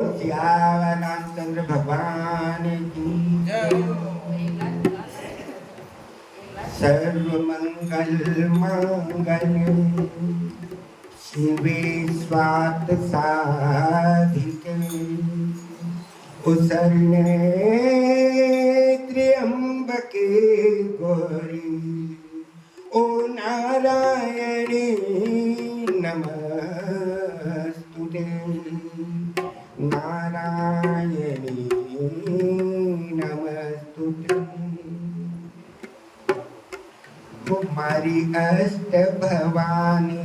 रामचंद्र भगवान की सर्व मंगल मंगल शिवे स्वार्थ साधिके कुशलने त्र्यंबके गौरी ओ नारायणी नमस्तुते नारायणी नमस्तुते। मारी अष्ट भवानी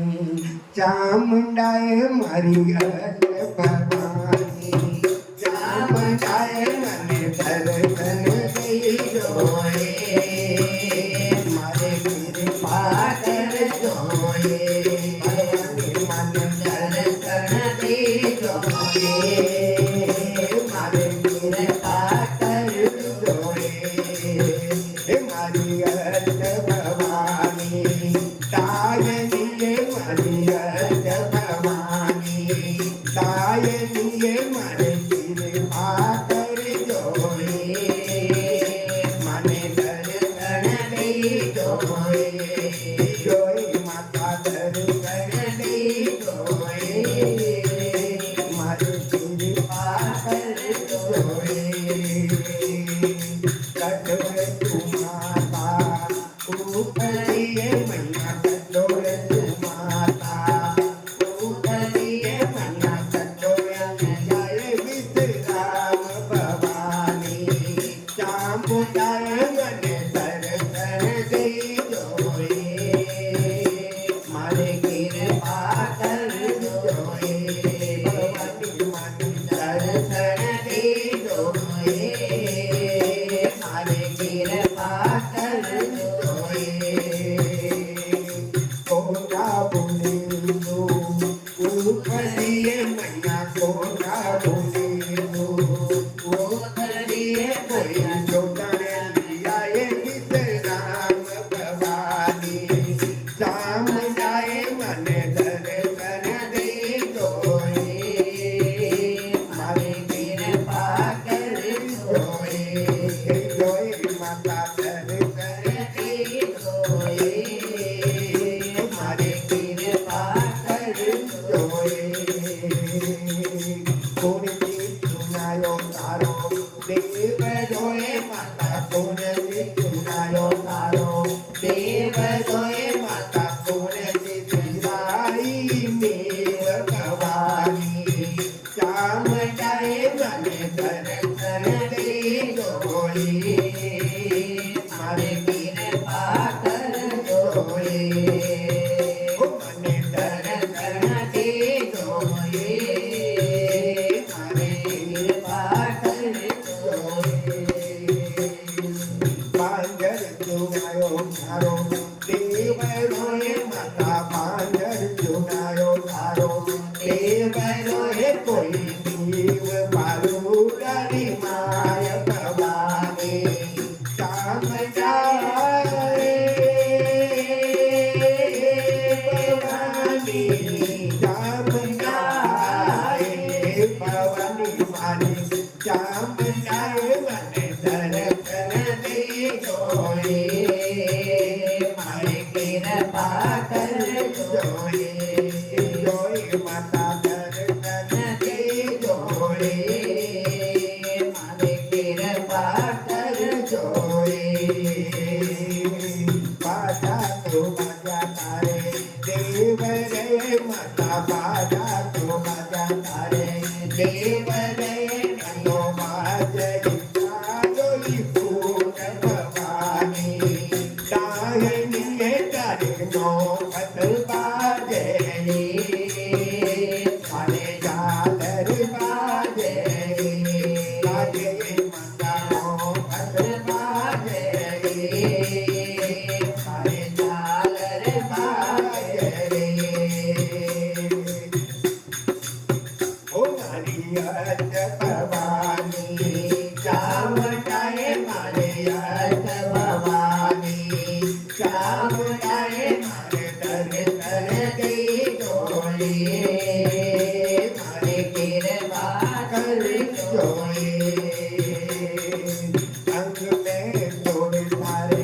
चामुंडाए मारी अष्ट भवानी चामुंडाए मन दर्शन दे जोए मारे कृपा कर जोए भगवानी मन दर्शन दे जोए मारे कृपा कर जोए मारी अष्ट भवानी तायनिये मारी अष्ट भवानी तायनिये मारे कृपा कर जोए मने दर्शन दे जोए जोए माता दर्शन दे जोए मारे कृपा कर जोए कठोर माता ऊपरिए मैया कठोर माता ऊपरिए मैया कठोर जय विश्राम भवानी चामुंडाए मन दर्शन दे जोए मारे कृपा कर जोए भगवानी मन दर्शन दे जोए मारे कृपा कर जोए कोरा बोले लो ऊपरिए मैया कोरा बोले लो ऊपरिए मैया जोड़ने लियाए विश्राम भवानी चामुंडाए मन दर्शन दे जोए मारे कृपा कर जोए जोए माता दर्शन दे जोए मारे कृपा कर जोए कौन जी सुनायो तारो देव जोए माता कौन जी सुनायो तारो देव जोए माता कौन जी सिराई मेर भवानी चामुंडाए मन दर्शन दे जोए मारे कृपा कर जोए मने दर्शन दे जोए मारे कृपा कर जोए पांजर चुनायो तारो देव रोए माता पांजर चुनायो तारो देव रोए कोई जीव पारू डरी माय भवानी चामुंडाए भवानी चामुंडाए भवानी मानी चामुंडाए मन दर्शन दे जोए मारे कृपा कर जोए जोए माता दर्शन दे जोए मारे कृपा कर जोए बाजा तो बाजा तारे देव रे माता बाजा तो बाजा तारे देव रे नयो बाजरी जोई फूट भवानी दाहिनी तारे नो पत बाजरी मारे झालर बाजरी बाजे माता नो पत बाजरी मारे झालर बाजरी ओ नारी अष्ट भवानी चामुंडाए मारे अष्ट भवानी चामुंडाए मारे दर्शन दे जोए मारे कृपा कर જોઈ અંગ મેં જોડે તારે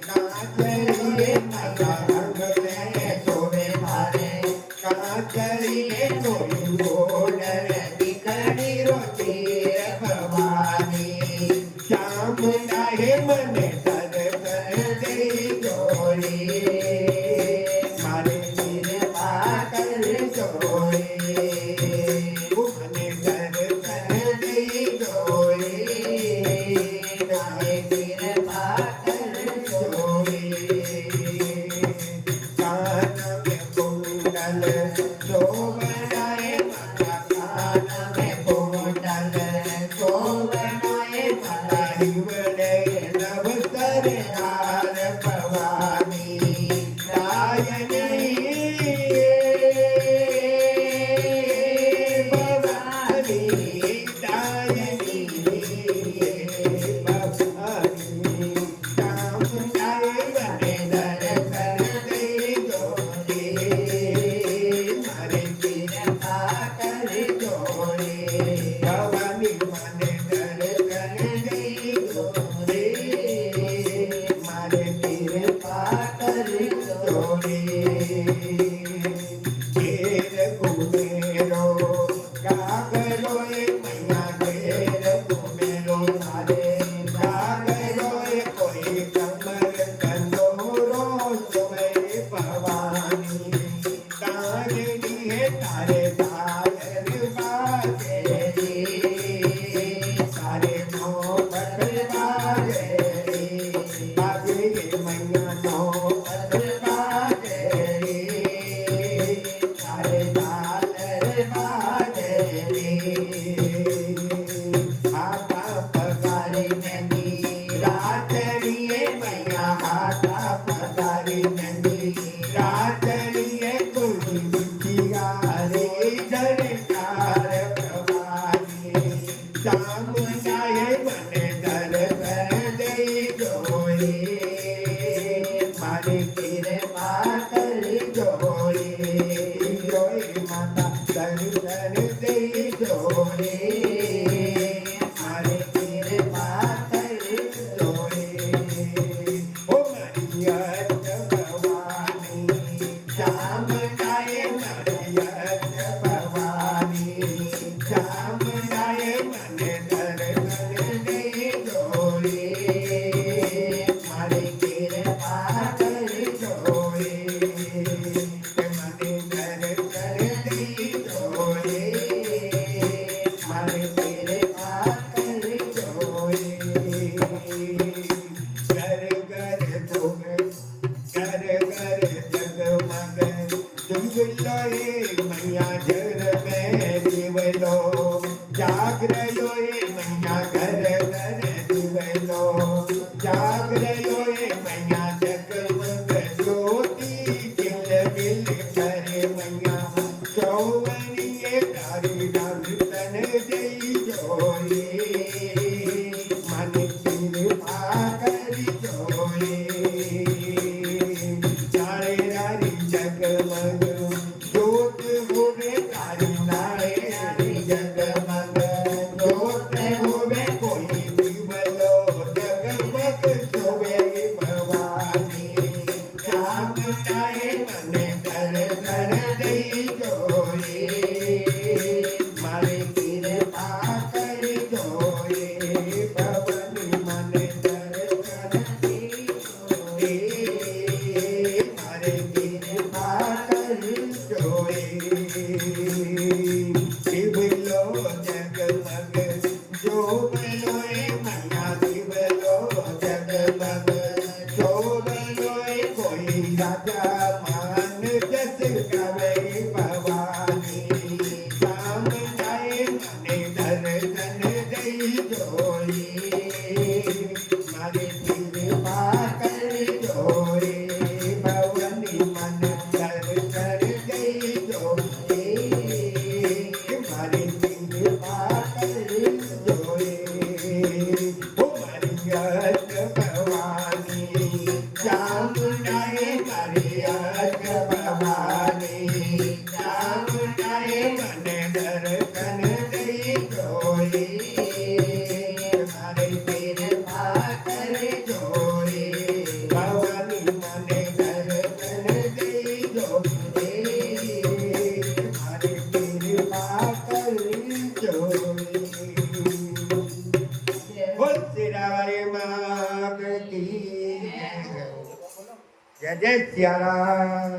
કાચરીએ મારા અંગ મેં જોડે તારે કાચરીએ જોઈ ગોળ દીકરી રોટી ભવાની ચામુંડાએ મને દર્શન દઈ જોડી મારે તીર પાકર જોડી મને દર્શન દઈ જોડી મારે તીર પાકર જોડી કાન में कुंडल शोभनाए मारा कान में कुंडल शोभनाए मारा हिवड़े नवतर हार भवानी रायनी भवानी रायनी भवानी चामुंडाए बने दर्शन दई जोड़ी मारे તીર પાકર જોડી ભવાની મને દર્શન દઈ જોડી મારે તીર પાકર જોડી ઘેર ઘુમેરો કાગરો એ મૈયા ઘેર ઘુમેરો મારે કાગરો એ કોઈ કમર કંદોરો જોવે ભવાની તારણી હે તારે તાર બાજે તારે નો પત્ર બાજે બાજે મૈયા નો પત્ર બાજે તારે તાર બાજે આતા પગારી નંદી રાતડીએ મૈયા આતા પગારી નંદી રાતડીએ કોઈ રે જનકાર ભવાની ચામુંડાએ મને દર્શન દઈ જોઈ મારે તીર પાકર જોઈ જોઈ માતા દર્શન દઈ જોઈ મારે તીર પાકર જોઈ ઓ મારી ભવાની ચામુંડાએ મારી ભવાની ચામુંડાએ મને દર્શન દઈ જોડી મારે તીર પાકર જોડી મને દર્શન દઈ જોડી મારે તીર પાકર જોડી ઘર ઘર ધોગ ઘર ઘર જગમગ જુગલો એ મૈયા ઘર મેં દીવલો જાગરલો એ મૈયા ઘર ઘર દીવલો જાગરલો એ મૈયા જગમગ જ્યોતિ કિલ બિલ કરે મૈયા ચૌવણીએ તારી દર્શન દઈ જોડી મને તીર પાકર જોડી ચારે રારી જગમગ જોત હોવે તારી નાળે રારી જગમગ જોત હોવે કોઈ દીવલો જગમગ જોવે ભવાની ચામુંડાએ મને દર્શન દઈ જોડી મારે તીર પાકર જોડી જોઈ મારે પીર પાકર જોઈ ભવાની મને દર્શન દીધો રે મારે પીર પાકર જોઈ બોલ શિરાવારી માં કી જય જય સિયારામ